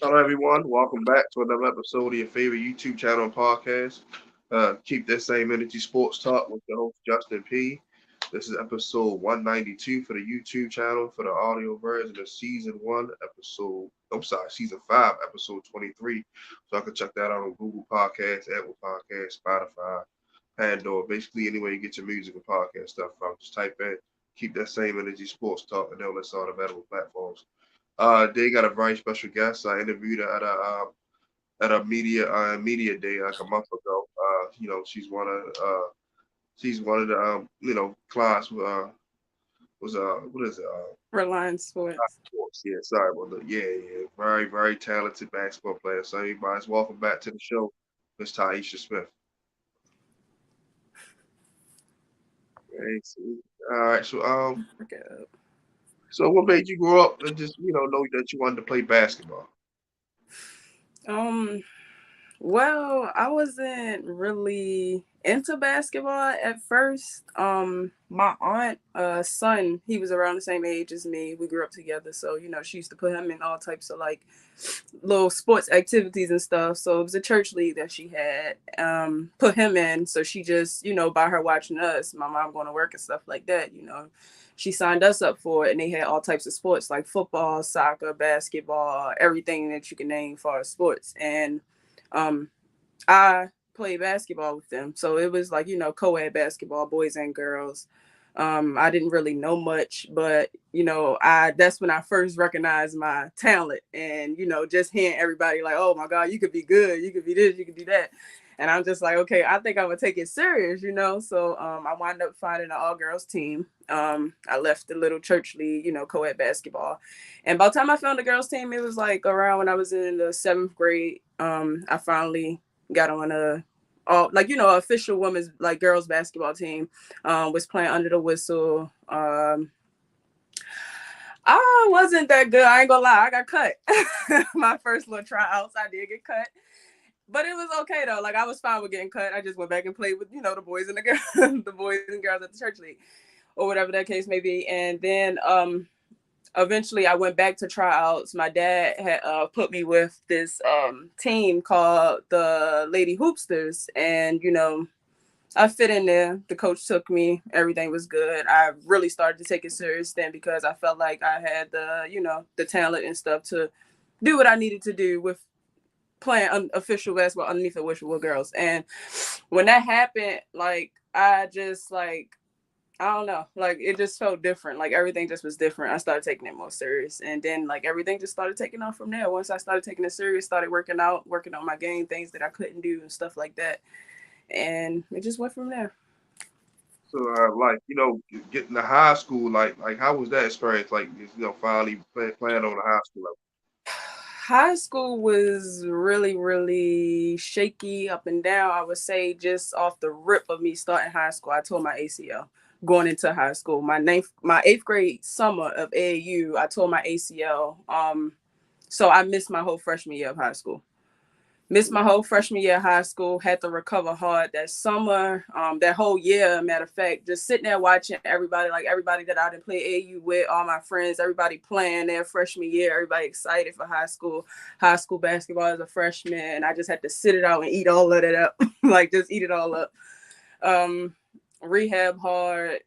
Hello, everyone. Welcome back to another episode of your favorite YouTube channel and podcast. Keep that same energy sports talk with your host, Justin P. This is episode 192 for the YouTube channel for the audio version of season one, season five, episode 23. So I can check that out on Google Podcasts, Apple Podcasts, Spotify, Pandora, basically anywhere you get your music and podcast stuff from. Just type in, keep that same energy sports talk, and they'll list all the available platforms. They got a very special guest. I interviewed her at a media day like a month ago. She's one of the class was what is it Reliance Sports. sports. Yeah, sorry about that. Yeah, very talented basketball player. So everybody's welcome back to the show, Miss Tyeisha Smith. Hey, all right, Okay. so what made you grow up and just know that you wanted to play basketball? Um, well, I wasn't really into basketball at first. My aunt, son, he was around the same age as me. We grew up together, so she used to put him in all types of like little sports activities and stuff. So it was a church league that she had put him in. So she just, by her watching us, my mom going to work and stuff like that, she signed us up for it, and they had all types of sports like football, soccer, basketball, everything that you can name for sports. And um, I played basketball with them, so it was like co-ed basketball, boys and girls. I didn't really know much, but I that's when I first recognized my talent, and just hearing everybody like, "Oh my God, you could be good, you could be this, you could do that," and I'm just like, "Okay, I think I'm gonna take it serious." So I wound up finding an all-girls team. I left the little church league, co-ed basketball, and by the time I found the girls team, it was like around when I was in the seventh grade. I finally got on a all like official women's like girls basketball team. Was playing under the whistle. I wasn't that good. I ain't gonna lie. I got cut. My first little tryouts, I did get cut, but it was okay though. Like I was fine with getting cut. I just went back and played with the boys and the girls, the boys and girls at the church league, or whatever that case may be. And then eventually I went back to tryouts. My dad had put me with this team called the Lady Hoopsters, and I fit in there. The coach took me. Everything was good. I really started to take it serious then because I felt like I had the talent and stuff to do what I needed to do with playing official basketball underneath official girls. And when that happened, like I just like I don't know, like it just felt different. Like everything just was different. I started taking it more serious, and then like everything just started taking off from there. Once I started taking it serious, started working out, working on my game, things that I couldn't do and stuff like that, and it just went from there. So, like, getting to high school, like, how was that experience? Like, finally playing on the high school level. High school was really, really shaky up and down. I would say just off the rip of me starting high school, I tore my ACL going into high school. My eighth grade summer of AAU, I tore my ACL. So I missed my whole freshman year of high school. Missed my whole freshman year of high school, had to recover hard that summer, that whole year. Matter of fact, just sitting there watching everybody, like everybody that I didn't play AU with, all my friends, everybody playing their freshman year, everybody excited for high school basketball as a freshman. And I just had to sit it out and eat all of that up, like just eat it all up. Um, Rehab hard.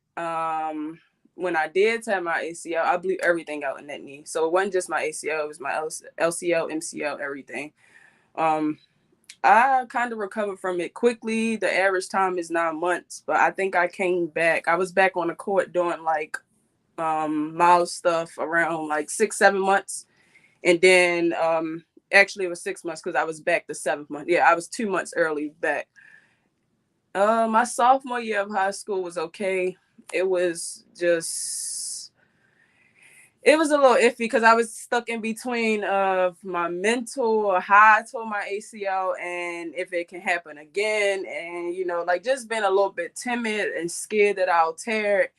When I did tear my ACL, I blew everything out in that knee. So it wasn't just my ACL, it was my LCL, MCL, everything. Um, I kind of recovered from it quickly. The average time is 9 months, but I think I came back. I was back on the court doing like mild stuff around like 6, 7 months, and then actually it was 6 months because I was back the seventh month. Yeah, I was 2 months early back. My sophomore year of high school was okay. It was just it was a little iffy because I was stuck in between of my mental how I tore my ACL and if it can happen again, and like just being a little bit timid and scared that I'll tear it.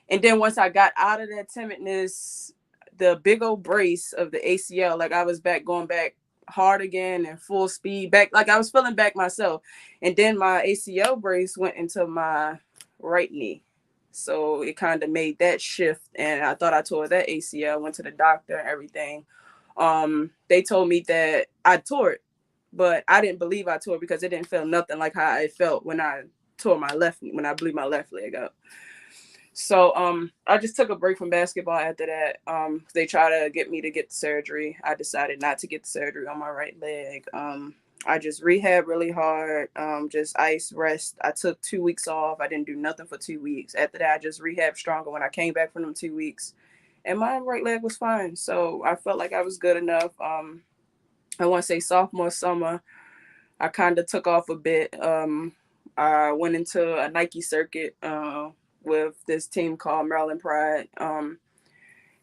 And then once I got out of that timidness, the big old brace of the ACL, like I was back going back hard again and full speed back, like I was feeling back myself. And then my ACL brace went into my right knee. So it kind of made that shift, and I thought I tore that ACL. Went to the doctor and everything. They told me that I tore it, but I didn't believe I tore it because it didn't feel nothing like how it felt when I when I blew my left leg up. So I just took a break from basketball after that. They tried to get me to get the surgery. I decided not to get the surgery on my right leg. I just rehab really hard, just ice, rest. I took 2 weeks off. I didn't do nothing for 2 weeks. After that, I just rehabbed stronger when I came back from them 2 weeks. And my right leg was fine. So I felt like I was good enough. I want to say sophomore summer, I kind of took off a bit. I went into a Nike circuit with this team called Maryland Pride.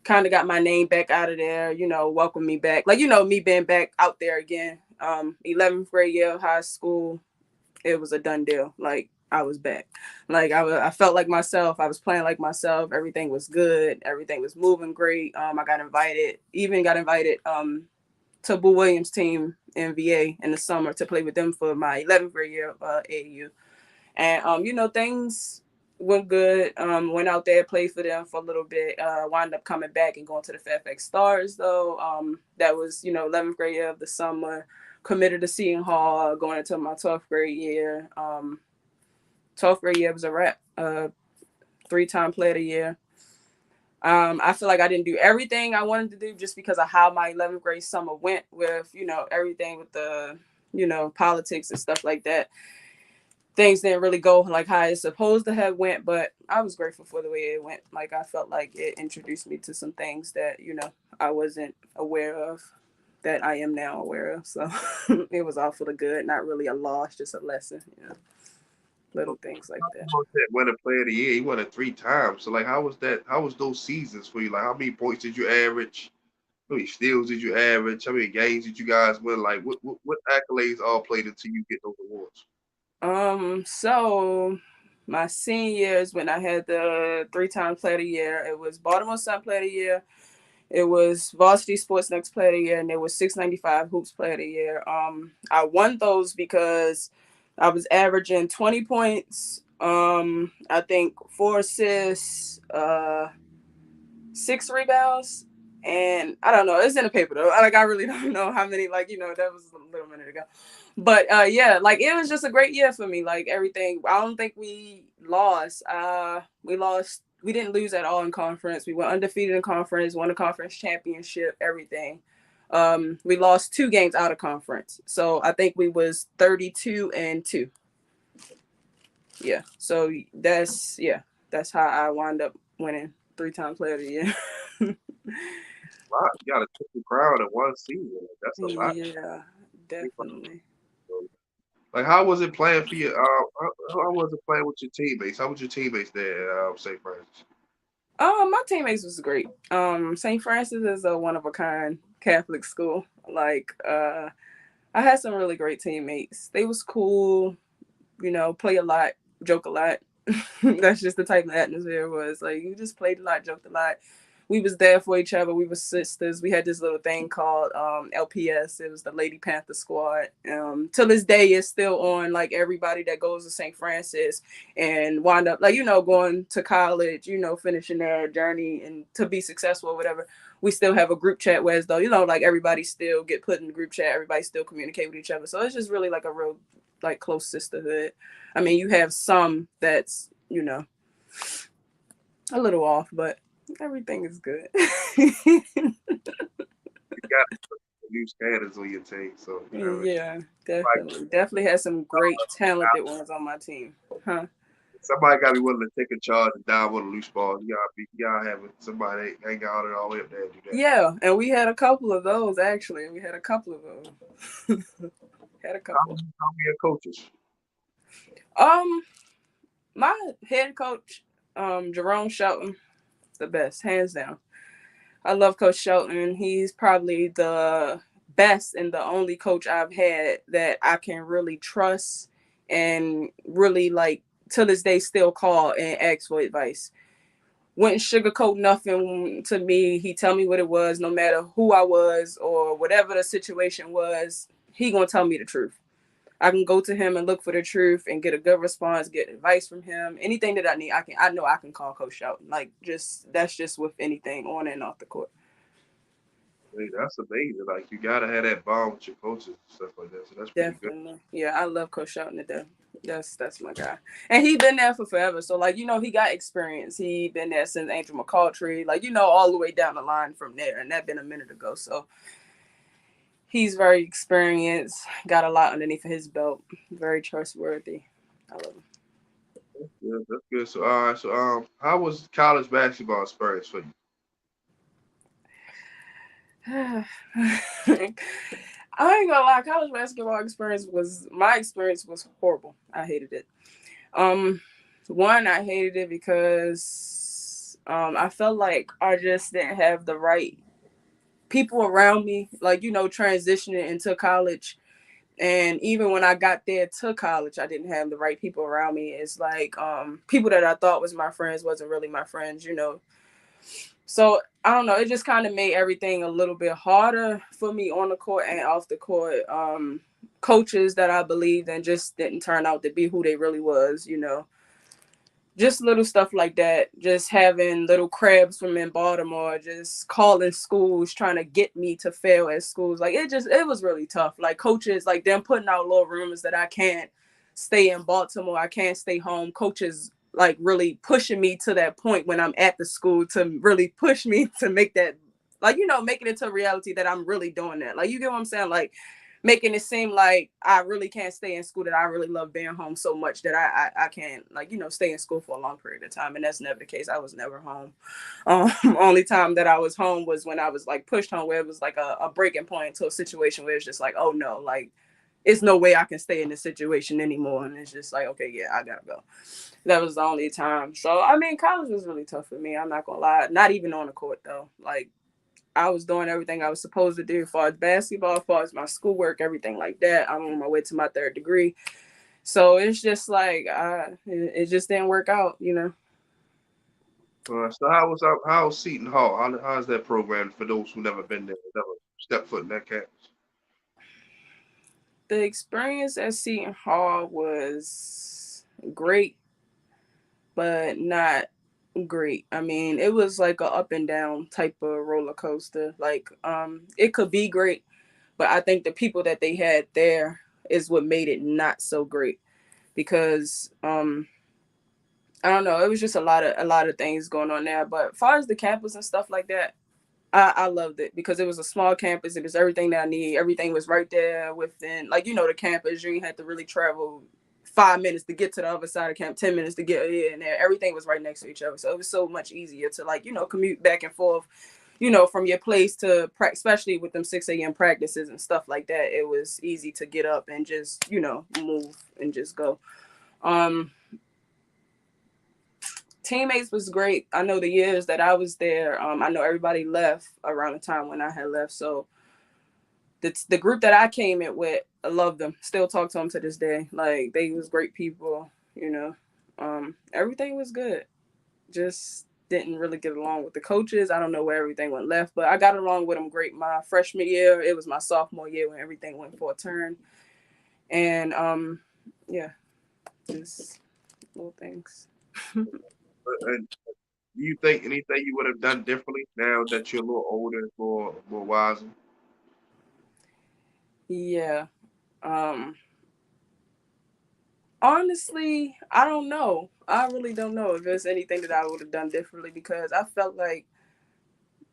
Kind of got my name back out of there, welcome me back. Like, me being back out there again. 11th grade year of high school, it was a done deal. Like, I was back. Like, I felt like myself. I was playing like myself. Everything was good. Everything was moving great. I got invited to Boo Williams' team in VA in the summer to play with them for my 11th grade year of AAU. And, things went good. Went out there, played for them for a little bit. Wound up coming back and going to the Fairfax Stars, though. That was, 11th grade year of the summer. Committed to Seton Hall, going into my 12th grade year. 12th grade year was a wrap. 3-time player of the year. I feel like I didn't do everything I wanted to do just because of how my 11th grade summer went with, everything with the, politics and stuff like that. Things didn't really go like how it's supposed to have went, but I was grateful for the way it went. Like, I felt like it introduced me to some things that, I wasn't aware of that I am now aware of. So it was all for the good, not really a loss, just a lesson, little things like that. Won a player of the year. He won it 3 times. So like, how was that? How was those seasons for you? Like, how many points did you average? How many steals did you average? How many games did you guys win? Like, what accolades all played until you get those awards? So my senior years when I had the 3-time player of the year, it was Baltimore Sun player of the year, it was Varsity Sports Next player of the year, and it was 695 Hoops player of the year. I won those because I was averaging 20 points, I think 4 assists, 6 rebounds, and I don't know. It's in the paper though. Like, I really don't know how many. Like, that was a little minute ago. But yeah, like, it was just a great year for me. Like, everything. I don't think we lost. We lost. We didn't lose at all in conference. We were undefeated in conference. Won the conference championship. Everything. We lost 2 games out of conference. So I think we was 32-2. Yeah. So that's how I wound up winning 3-time player of the year. Wow, you got a triple crown in one season. That's a lot. Yeah, definitely. Like, how was it playing for you? How was it playing with your teammates? How was your teammates there at St. Francis? My teammates was great. St. Francis is a one of a kind Catholic school. Like, I had some really great teammates. They was cool, play a lot, joke a lot. That's just the type of atmosphere it was. Like, you just played a lot, joked a lot. We was there for each other. We were sisters. We had this little thing called LPS. It was the Lady Panther Squad. Till this day, it's still on. Like, everybody that goes to St. Francis and wind up, like, going to college, finishing their journey and to be successful or whatever. We still have a group chat where, as though, like, everybody still get put in the group chat. Everybody still communicate with each other. So it's just really like a real, like, close sisterhood. I mean, you have some that's, a little off, but everything is good. You got new standards on your team, so Yeah, like, definitely has some great talented ones on my team. Huh? somebody got to be willing to take a charge and dive on a loose ball. You gotta have somebody hang out and all the way up there and do that. Yeah, and we had a couple of those actually. We had a couple of those. Had a couple. How many coaches? Um, my head coach, Jerome Shelton, the best, hands down. I love Coach Shelton. He's probably the best and the only coach I've had that I can really trust and really, like, to this day still call and ask for advice. Wouldn't sugarcoat nothing to me. He tell me what it was, no matter who I was or whatever the situation was. He gonna tell me the truth. I can go to him and look for the truth and get a good response, get advice from him. Anything that I need, I know I can call Coach Shelton. Like, that's just with anything on and off the court. Hey, that's amazing. Like you gotta have that bond with your coaches and stuff like that. So that's pretty good. Definitely. Yeah, I love Coach Shelton to death. That's my guy. And he been there for forever. So like, he got experience. He been there since Angel McCoughtry, like, all the way down the line from there. And that been a minute ago. So he's very experienced, got a lot underneath his belt, very trustworthy. I love Yeah, that's good. So all right. So how was college basketball experience for you? him. I ain't gonna lie, college basketball my experience was horrible. I hated it. Um, One, I hated it because I felt like I just didn't have the right people around me, like, transitioning into college. And even when I got there to college, I didn't have the right people around me. It's like people that I thought was my friends wasn't really my friends. So I don't know. It just kind of made everything a little bit harder for me on the court and off the court. Coaches that I believed and just didn't turn out to be who they really was. Just little stuff like that. Just having little crabs from in Baltimore, just calling schools, trying to get me to fail at schools. Like it was really tough. Like coaches, like them putting out little rumors that I can't stay in Baltimore, I can't stay home. Coaches like really pushing me to that point when I'm at the school to really push me to make that, like, making it to reality that I'm really doing that. Like, you get what I'm saying? Like, making it seem like I really can't stay in school, that I really love being home so much that I can't, like, stay in school for a long period of time. And that's never the case. I was never home. Only time that I was home was when I was like pushed home, where it was like a breaking point to a situation where it's just like, oh no, like it's no way I can stay in this situation anymore. And it's just like, okay, yeah, I gotta go. That was the only time. So I mean, college was really tough for me. I'm not gonna lie. Not even on the court though. Like, I was doing everything I was supposed to do as far as basketball, as far as my schoolwork, everything like that. I'm on my way to my third degree. So it's just like it just didn't work out. So how's Seton Hall? How's that program for those who never been there, never stepped foot in that campus? The experience at Seton Hall was great, but not great. I mean, it was like a up and down type of roller coaster. Like, it could be great, but I think the people that they had there is what made it not so great because I don't know. It was just a lot of things going on there. But as far as the campus and stuff like that, I loved it because it was a small campus. It was everything that I need. Everything was right there within, like, the campus. You didn't have to really travel 5 minutes to get to the other side of camp, 10 minutes to get here and there. Everything was right next to each other, so it was so much easier to, like, commute back and forth. From your place to practice, especially with them 6 a.m. practices and stuff like that. It was easy to get up and just move and just go. Um, Teammates was great. I know the years that I was there, I know everybody left around the time when I had left. So the group that I came in with, I love them. Still talk to them to this day. Like, they was great people. Everything was good. Just didn't really get along with the coaches. I don't know where everything went left, but I got along with them great my freshman year. It was my sophomore year when everything went for a turn. And yeah, just little things. And do you think anything you would have done differently now that you're a little older, more wiser? Yeah. Um Honestly, I don't know. I really don't know if there's anything that I would have done differently because I felt like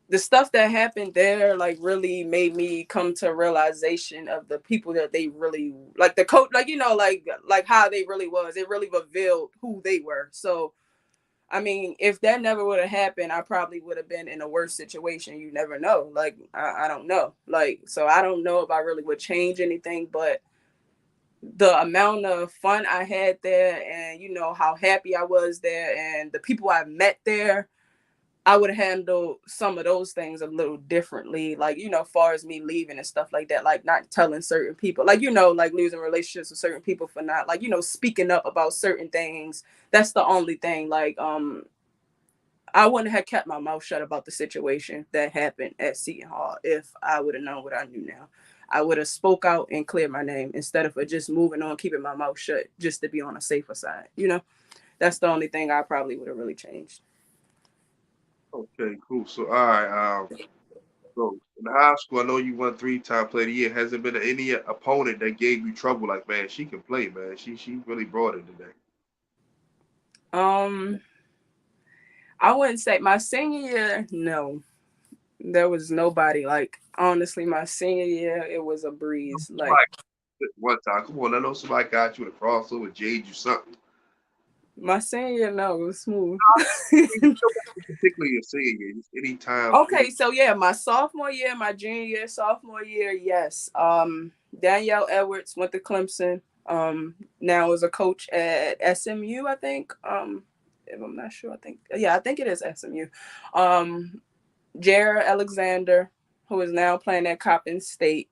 the stuff that happened there like really made me come to a realization of the people that they really, like, the coach, like, like how they really was. It really revealed who they were. So I mean, if that never would have happened, I probably would have been in a worse situation. You never know. Like, I don't know. Like, so I don't know if I really would change anything, but the amount of fun I had there and how happy I was there and the people I met there, I would handle some of those things a little differently. Like, far as me leaving and stuff like that, like not telling certain people, like, like losing relationships with certain people for not, like, speaking up about certain things. That's the only thing. Like, I wouldn't have kept my mouth shut about the situation that happened at Seton Hall if I would have known what I knew now. I would have spoke out and cleared my name instead of just moving on, keeping my mouth shut just to be on a safer side. That's the only thing I probably would have really changed. Okay, cool. So all right, So in high school, I know you won 3-time player of the year. Has there been any opponent that gave you trouble? Like, man, she can play, man. She really brought it today. Um, I wouldn't say my senior year. No, there was nobody. Like honestly, my senior year, it was a breeze. Like One time, come on, I know somebody got you in a crossover, Jade you something. my senior year, no, it was smooth. Particularly your senior year, just any time, Okay, so yeah, my sophomore year, my junior year, sophomore year, yes. Danielle Edwards went to Clemson. Now is a coach at SMU, I think. If I'm not sure, I think yeah, I think it is SMU. Jared Alexander, who is now playing at Coppin State.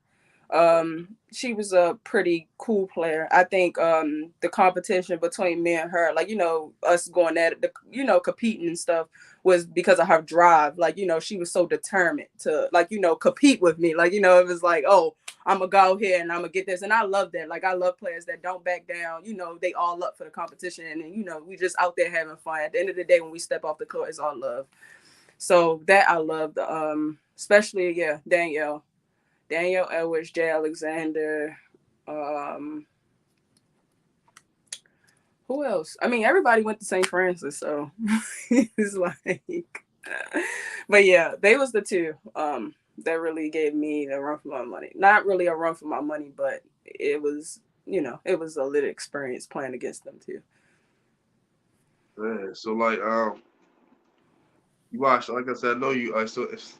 She was a pretty cool player. I think the competition between me and her, like, us going at it, competing and stuff, was because of her drive. Like, she was so determined to, like, compete with me. Like, it was like, oh, I'm gonna go here and I'm gonna get this. And I love that. Like, I love players that don't back down. They all up for the competition, and then, we just out there having fun. At the end of the day, when we step off the court, it's all love. So that I loved, especially, yeah, Danielle Edwards, Jay Alexander, um, who else? I mean, everybody went to St. Francis, so it's like, but yeah, they was the two that really gave me a run for my money. Not really a run for my money, but it was, it was a lit experience playing against them too. man. So like, you watched, like I said, I know you.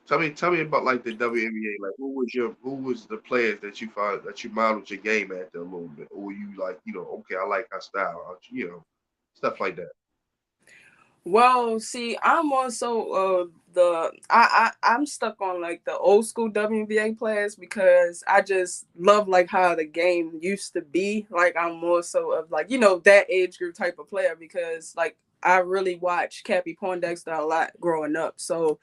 Tell me about like the WNBA. Like, who was the players that you found that you modeled your game after a little bit, or you like, okay, I like her style, stuff like that. Well, see, I'm also I'm stuck on like the old school WNBA players because I just love like how the game used to be. Like I'm more so of like that age group type of player because like I really watched Cappie Poindexter a lot growing up. So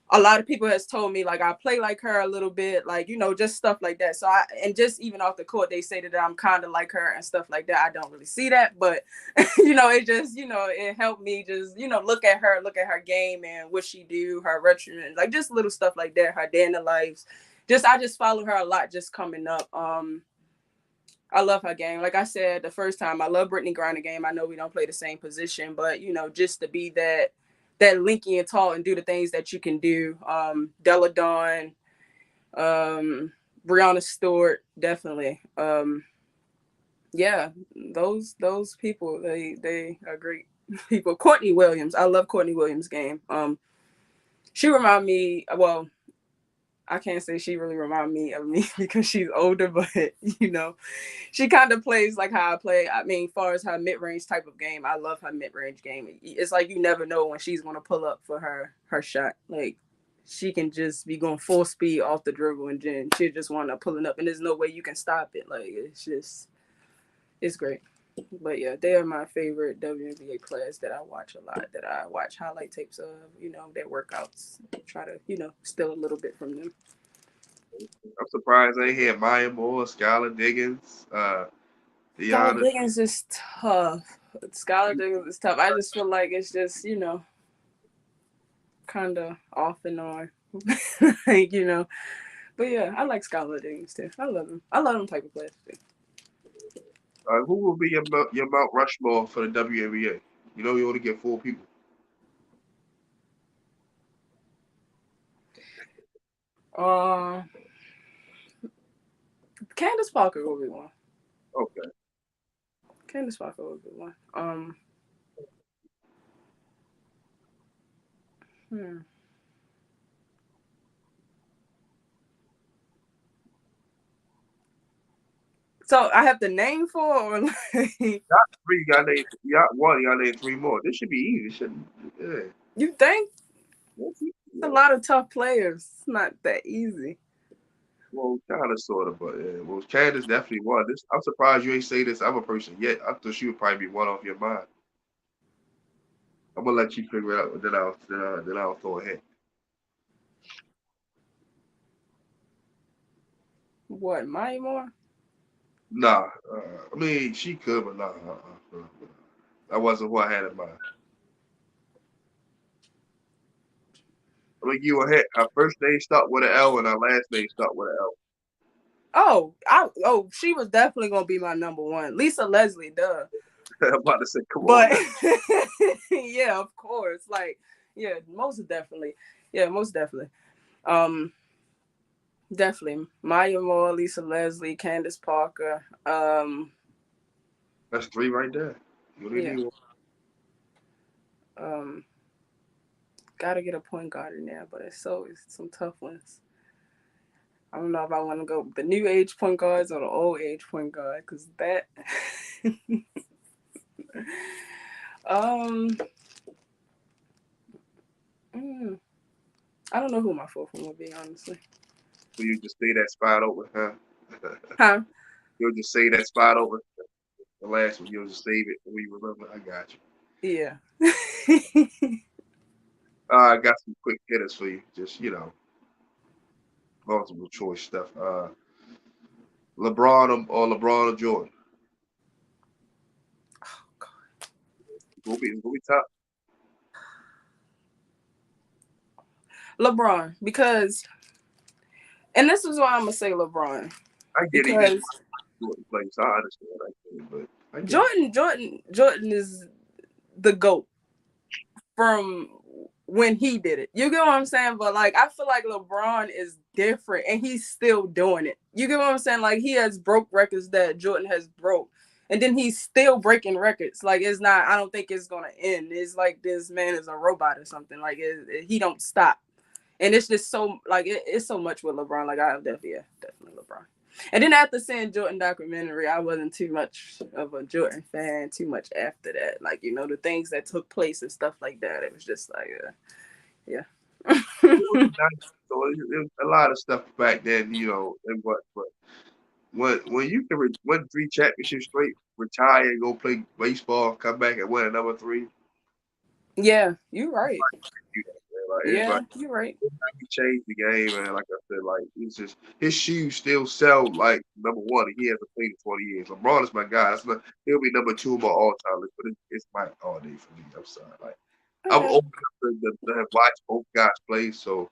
a lot of people has told me like I play like her a little bit, like just stuff like that. So and just even off the court, they say that I'm kind of like her and stuff like that. I don't really see that, but it just it helped me just look at her game and what she do, her regimen, like just little stuff like that. Her day in the lives, I just follow her a lot, just coming up. I love her game. Like I said the first time, I love Brittany Griner game. I know we don't play the same position, but just to be that linky and tall and do the things that you can do. Della Dawn, Brianna Stewart, definitely. Yeah, those people, they are great people. Courtney Williams, I love Courtney Williams' game. She remind me, well, I can't say she really remind me of me because she's older, but she kind of plays like how I play. I mean, far as her mid-range type of game, I love her mid-range game. It's like you never know when she's gonna pull up for her shot. Like she can just be going full speed off the dribble and then she just want to pulling up, and there's no way you can stop it. Like it's great. But yeah, they are my favorite WNBA players that I watch a lot. That I watch highlight tapes of. Their workouts. Try to steal a little bit from them. I'm surprised I ain't hear Maya Moore, Skylar Diggins, Skylar Deanna. Diggins is tough. Skylar Diggins is tough. I just feel like it's just, kind of off and on. like, But yeah, I like Skylar Diggins too. I love him. I love them type of players too. Who will be your Mount Rushmore for the WNBA? You know you only get 4 people. Uh, Candace Parker will be one. Okay. Candace Parker will be one. Hmm. So I have the name for or like Three, you got name. You got one. You got name 3 more. This should be easy. Shouldn't? Yeah. you think a Yeah. lot of tough players. It's not that easy. Well, kind of, sort of, but yeah. Well, Candace definitely won. This, I'm surprised you ain't say this other person yet. I thought she would probably be one off your mind. I'm gonna let you figure it out. Then I'll throw a hint. What, Maya Moore? Nah, I mean she could, but nah. That wasn't who I had in mind. I When you were hit, our first name start with an L and our last name start with an L. She was definitely gonna be my number one. Lisa Leslie, duh. I'm about to say, come But on. yeah, of course. Like, yeah, most definitely. Yeah, most definitely. Um, definitely. Maya Moore, Lisa Leslie, Candace Parker. That's 3 right there. You only Yeah. need one. Gotta get a point guard in there, but it's some tough ones. I don't know if I want to go with the new age point guards or the old age point guard, because that um mm, I don't know who my fourth one would be, honestly. So you just stay that spot open, huh? Huh? You'll just say that spot open. The last one, you'll just save it when you remember. I got you. Yeah. I got some quick hitters for you. Just, multiple choice stuff. LeBron or Jordan? Oh, God. It's gonna be tough. LeBron, because, and this is why I'm gonna say LeBron, I get it. He because Jordan plays. I understand. I get it, but I get it. Jordan is the GOAT from when he did it. You get what I'm saying? But like, I feel like LeBron is different and he's still doing it. You get what I'm saying? Like, he has broke records that Jordan has broke. And then he's still breaking records. Like, it's not, I don't think it's gonna end. It's like this man is a robot or something. Like, he don't stop. And it's just so like it's so much with LeBron. Like, definitely LeBron. And then after seeing Jordan documentary, I wasn't too much of a Jordan fan too much after that. Like, the things that took place and stuff like that. It was just like, yeah. It was nice. So it was a lot of stuff back then, and but when you can win 3 championships straight, retire and go play baseball, come back and win another 3. Yeah, you're right. You know, man. Like it's Yeah, like you're right. he changed the game, man. Like I said, like it's just his shoes still sell like number one, and he hasn't played in 20 years. LeBron is my guy. He'll be number 2 on my all time list, but it's Mike all day for me. I'm sorry, like I'm Okay. old enough to have watched both guys play, so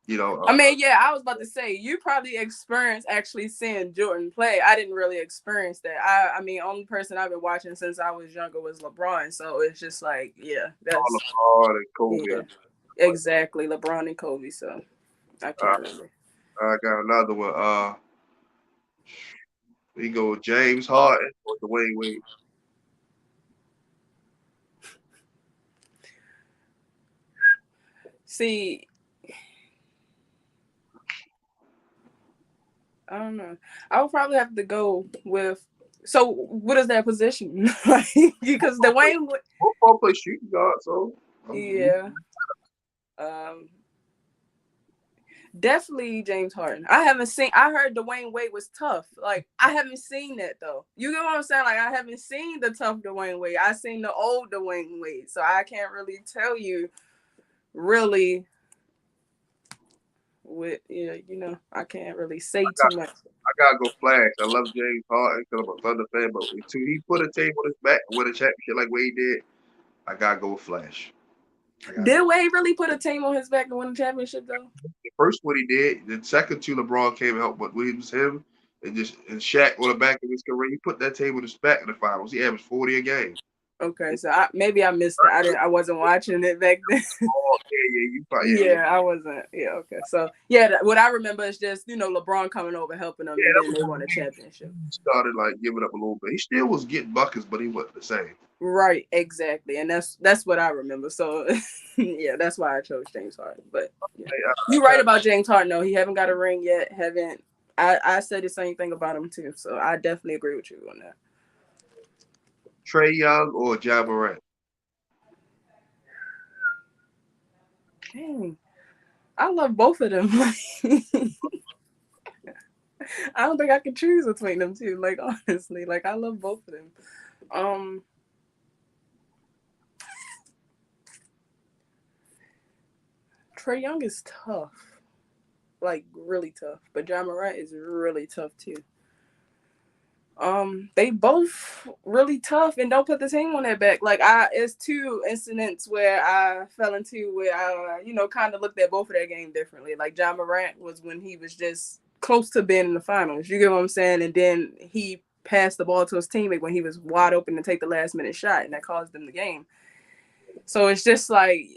you know. I mean, yeah, I was about to say you probably experienced actually seeing Jordan play. I didn't really experience that. I mean, only person I've been watching since I was younger was LeBron. So it's just like, yeah, that's LeBron and Kobe. yeah, exactly, LeBron and Kobe. So I Uh, can't really. I got another one. We go James Harden or Dwayne Wade. See, I don't know. I would probably have to go with. So what is that position? Like, because Dwayne, Both play shooting guard, so yeah, um, definitely James Harden. I haven't seen. I heard Dwayne Wade was tough. Like, I haven't seen that though. You get what I'm saying? Like, I haven't seen the tough Dwayne Wade. I seen the old Dwayne Wade. So I can't really tell you really with I can't really say too much. I gotta go Flash. I love James Harden because I'm a Thunder fan, but until he put a team on his back and win a championship like Wade did, I gotta go with Flash. Did Wade really put a team on his back and win a championship though? The first one he did, the second two LeBron came out, but when it was him and Shaq on the back of his career, he put that team on his back in the finals. He averaged 40 a game. Okay, so maybe I missed that. I wasn't watching it back then. Oh yeah, you probably Yeah, I wasn't. Yeah, okay. So yeah, what I remember is just LeBron coming over helping them, and that then was they won a championship. he started like giving up a little bit. He still was getting buckets, but he wasn't the same. Right, exactly, and that's what I remember. So yeah, that's why I chose James Harden. But yeah. You're right about James Harden. though. He haven't got a ring yet. Haven't. I said the same thing about him too. So I definitely agree with you on that. Trae Young or Ja Morant? Dang, I love both of them. I don't think I can choose between them two. Like, honestly, like, I love both of them. Trae Young is tough, like really tough, but Ja Morant is really tough too. They both really tough and don't put the team on their back. Like it's two incidents where I fell into where I, kind of looked at both of their game differently. Like John Morant was when he was just close to being in the finals. You get what I'm saying? And then he passed the ball to his teammate when he was wide open to take the last minute shot, and that caused them the game. So it's just like,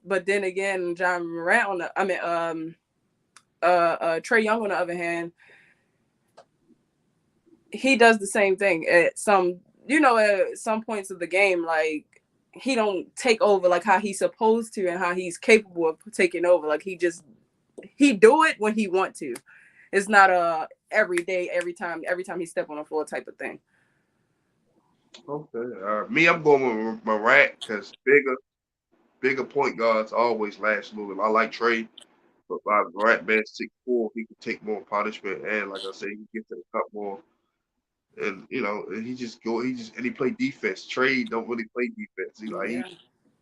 but then again, John Morant Trey Young on the other hand, he does the same thing at some points of the game. Like he don't take over like how he's supposed to and how he's capable of taking over. Like he do it when he want to. It's not a every day, every time he step on the floor type of thing. Okay. Me, I'm going with Morant because bigger point guards always last longer. I like Trey, but by Morant being 6'4", he can take more punishment, and like I said, he can get to the cup more. And and he play defense. Trey don't really play defense. He Yeah.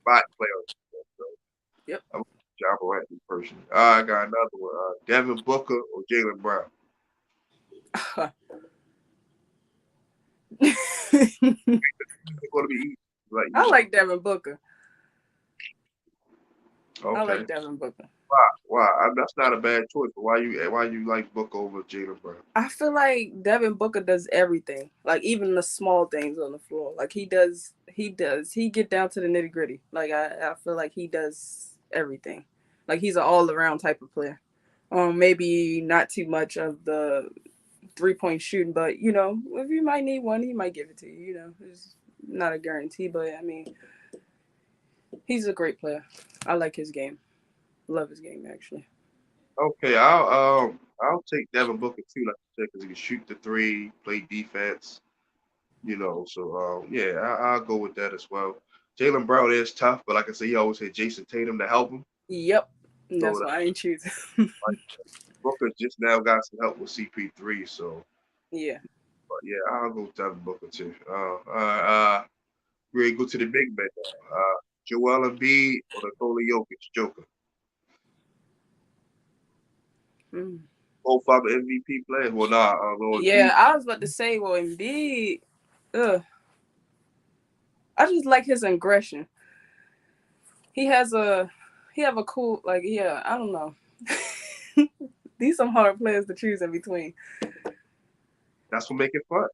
spot player. So Yep. I'm John Morant person. I got another one. Devin Booker or Jalen Brown. It's gonna be easy. Like I like Devin Booker. I okay. like Devin Booker. Why? That's not a bad choice. But why you like Booker over Jalen Brown? I feel like Devin Booker does everything, like even the small things on the floor. Like he does. He get down to the nitty gritty. Like I feel like he does everything. Like he's an all around type of player. Maybe not too much of the 3-point shooting, but if you might need one, he might give it to you. It's not a guarantee, but I mean, he's a great player. I like his game. Love his game actually. Okay, I'll take Devin Booker too, like you said, because he can shoot the three, play defense. So yeah, I'll go with that as well. Jalen Brown is tough, but like I said, he always had Jason Tatum to help him. Yep, So that's why I ain't choosing. like, Booker just now got some help with CP3. So Yeah. but yeah, I'll go with Devin Booker too. We go to the big man now. Joel Embiid or Nikola Jokic, Joker. Mm. Both of them MVP players. Well, nah, Lord Yeah, Embiid. I was about to say, well, Embiid, ugh, I just like his aggression. He has a, he have a cool, like, yeah, I don't know. These some hard players to choose in between. That's what make it fun.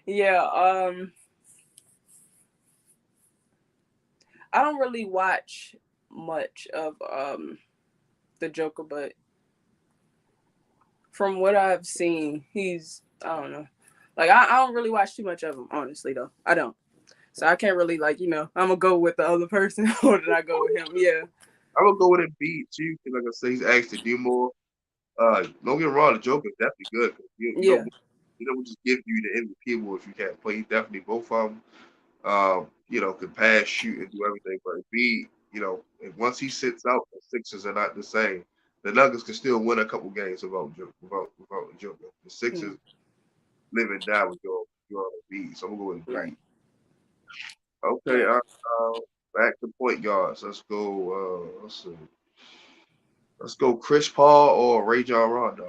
Yeah, I don't really watch much of the Joker, but from what I've seen, he's I don't know. Like I don't really watch too much of him, honestly though. I don't. So I can't really I'm gonna go with the other person or did I go with him? Yeah. I'm gonna go with Embiid too, because like I say, he's asked to do more. Don't get me wrong, the Joker is definitely good. Yeah. You don't just give you the MVP award if you can't play. He's definitely both of them. Can pass, shoot, and do everything. But Embiid, and once he sits out, the Sixers are not the same. The Nuggets can still win a couple games without the Joker. The Sixers Mm, live and die with your Embiid. So I'm gonna go with Embiid. right. Okay, Right. back to point guards. Let's go. Let's see. Let's go. Chris Paul or Ray John Rondo.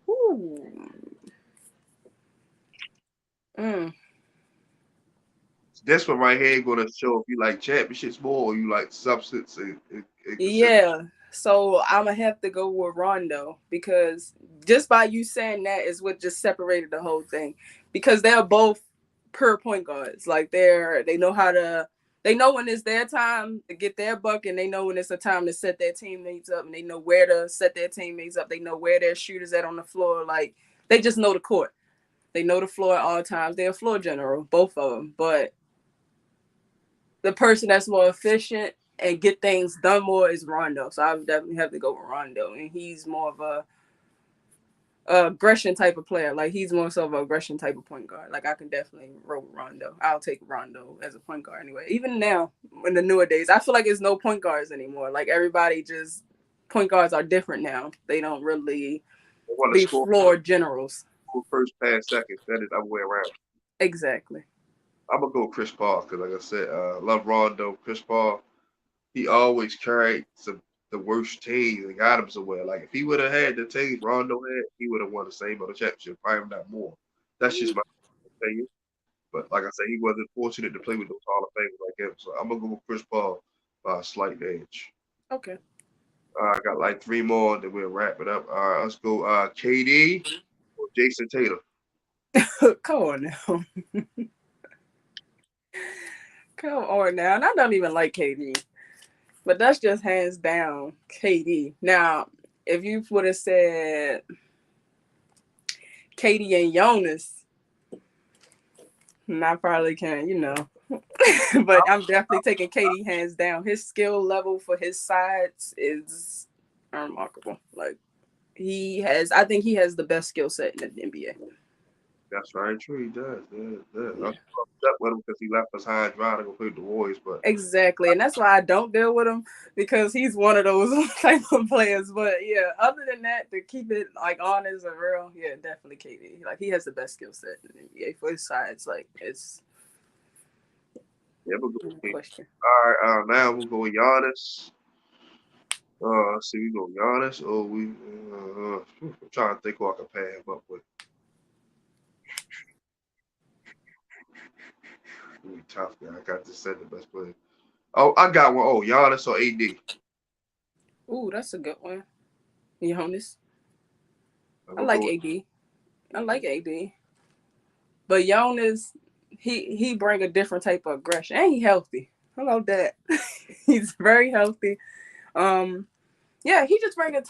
Ooh. Mm. This one right here going to show if you like championships more or you like substance and consistency. Yeah. So I'm gonna have to go with Rondo because just by you saying that is what just separated the whole thing. Because they're both per point guards. Like they know when it's their time to get their buck and they know when it's a time to set their teammates up and they know where to set their teammates up. They know where their shooters at on the floor. Like they just know the court. They know the floor at all times. They're a floor general, both of them. But the person that's more efficient and get things done more is Rondo. So I would definitely have to go with Rondo. And he's more of a aggression type of player. Like he's more so of an aggression type of point guard. Like I can definitely roll with Rondo. I'll take Rondo as a point guard anyway. Even now, in the newer days, I feel like there's no point guards anymore. Like everybody just point guards are different now. They don't really They want to be score floor generals. first pass second. That is the other way around. Exactly. I'm gonna go with Chris Paul because, like I said, love Rondo. Chris Paul, he always carried the worst teams and got him somewhere. Like if he would have had the teams Rondo had, he would have won the same other championship, probably not more. That's just my opinion. But like I said, he wasn't fortunate to play with those Hall of Famers like him. So I'm gonna go with Chris Paul by a slight edge. Okay. I got like three more, then we'll wrap it up. All right, let's go. KD or Jason Tatum. Come on now. Come on now. And I don't even like KD. But that's just hands down KD. Now, if you would have said KD and Jonas, I probably can, but I'm definitely taking KD hands down. His skill level for his sides is unremarkable. Like I think he has the best skill set in the NBA. That's very true. He does. Yeah. Yeah. I was upset with him because he left us high and dry to go play with the Warriors. But Exactly. And that's why I don't deal with him, because he's one of those type of players. But yeah, other than that, to keep it like honest and real, yeah, definitely KD. Like he has the best skill set in the NBA for his sides. Like it's yeah, we'll go no with KD. question. All right, now we'll go with Giannis. Let's see, we go Giannis. I'm trying to think who I can pair him up with. Really tough guy. I got to say the best player. Oh, I got one. Oh, Giannis or AD. Ooh, that's a good one. Jonas. I'm I gonna go like with AD. I like AD. But Jonas, he bring a different type of aggression. And he healthy. How about that? He's very healthy. Um, Yeah, he just bring a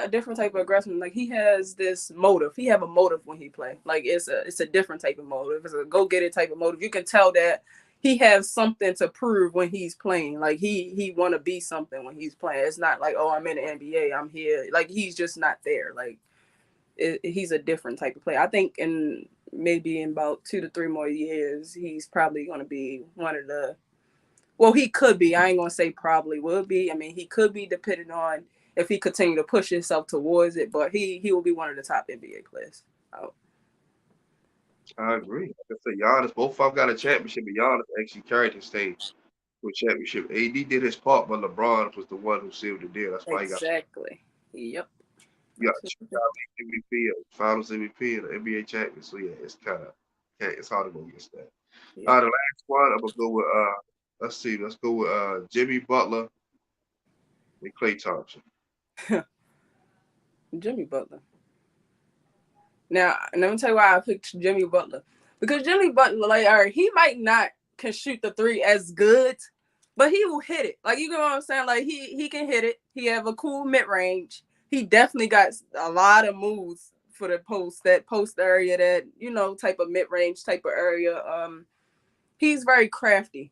different type of aggression. Like he has this motive. He have a motive when he play. Like it's a different type of motive. It's a go get it type of motive. You can tell that he has something to prove when he's playing. Like he want to be something when he's playing. It's not like, oh, I'm in the NBA, I'm here. Like he's just not there. Like he's a different type of player. I think maybe in about 2 to 3 more years, he's probably going to be one of the. Well, he could be. I ain't gonna say probably will be. I mean, he could be, depending on if he continue to push himself towards it. But he will be one of the top NBA players. Oh. I agree. Like I said, Giannis, both of them got a championship, but Giannis actually carried his team to a championship. AD did his part, but LeBron was the one who sealed the deal. That's why Exactly. Yep. he got MVP, Finals MVP, and the NBA champion. So yeah, it's hard to go against that. Yep. The last one I'm gonna go with let's see, let's go with Jimmy Butler and Klay Thompson. Jimmy Butler. Now, let me tell you why I picked Jimmy Butler. Because Jimmy Butler, like, all right, he might not can shoot the three as good, but he will hit it. Like, you know what I'm saying? Like, he can hit it. He have a cool mid range. He definitely got a lot of moves for that post area, that type of mid range type of area. He's very crafty.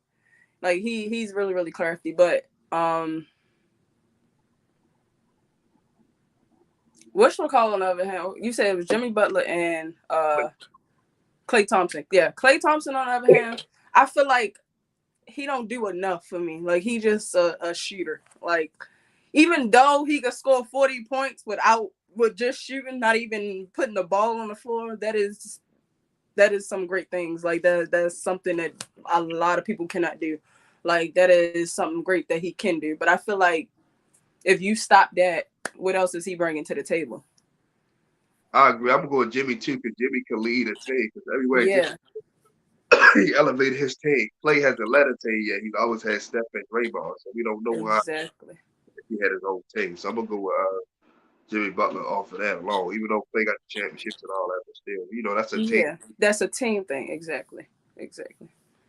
Like he's really really crafty. But whatchamacallit on the other hand, you said it was Jimmy Butler and Klay Thompson. Yeah, Klay Thompson on the other hand, I feel like he don't do enough for me. Like he just a shooter. Like even though he could score 40 points with just shooting, not even putting the ball on the floor, that is some great things. Like that's something that a lot of people cannot do. Like that is something great that he can do. But I feel like if you stop that, what else is he bringing to the table? I agree. I'm gonna go with Jimmy too, because Jimmy can lead a team. Because everywhere Yeah, he elevated his team. Klay hasn't led a team yet. He's always had Steph and Draymond, so we don't know how exactly. he had his own team. So I'm gonna go with Jimmy Butler off of that alone. Even though Klay got the championships and all that, but still, that's a team. Yeah, that's a team thing. Exactly.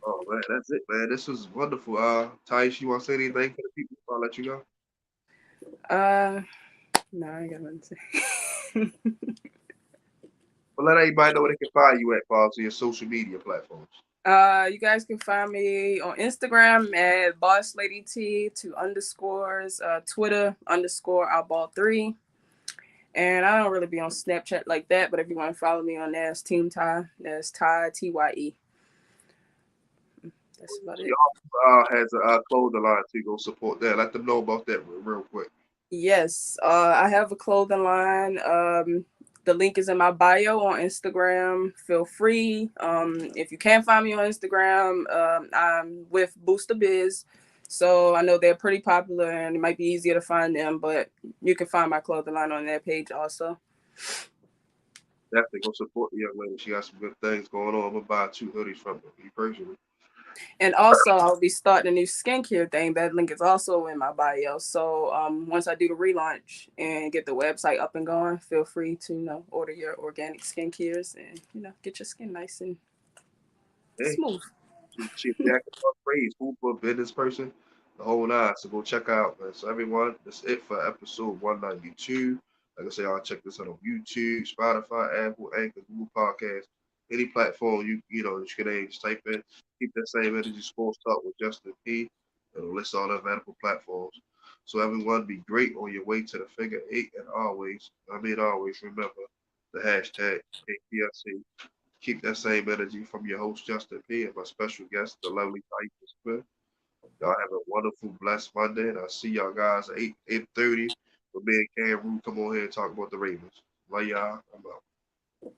Oh man, that's it, man. This was wonderful. Tyeisha, you want to say anything for the people before I let you go? No, I ain't got nothing to say. But let everybody know where they can find you at, Paul, on your social media platforms. You guys can find me on Instagram at Boss Lady T, 2 underscores, Twitter _outball3. And I don't really be on Snapchat like that, but if you want to follow me on there, it's Team Ty. That's Ty Tye. That's about it. She also has a clothing line too. Go support that. Let them know about that real quick. Yes, I have a clothing line. The link is in my bio on Instagram. Feel free. If you can't find me on Instagram, I'm with Booster Biz. So I know they're pretty popular and it might be easier to find them, but you can find my clothing line on their page also. Definitely go support the young lady. She got some good things going on. I'm gonna buy 2 hoodies from her, me personally. And also, I'll be starting a new skincare thing. That link is also in my bio. So once I do the relaunch and get the website up and going, feel free to order your organic skincares and get your skin nice and Hey, smooth. she jacking up praise, food for a business person, the whole nine. So go check out, man. So everyone, that's it for episode 192. Like I say, I'll check this out on YouTube, Spotify, Apple, Anchor, Google Podcasts, any platform you can name, just type in. Keep that same energy sports talk with Justin P. It'll list all the available platforms. So everyone, be great on your way to the figure eight, and always remember the hashtag KPFC. Keep that same energy from your host, Justin P., and my special guest, the lovely Tyeisha Smith. Y'all have a wonderful, blessed Monday, and I'll see y'all guys at 8:30 with me and Cam Rue come on here and talk about the Ravens. Love y'all. I'm out.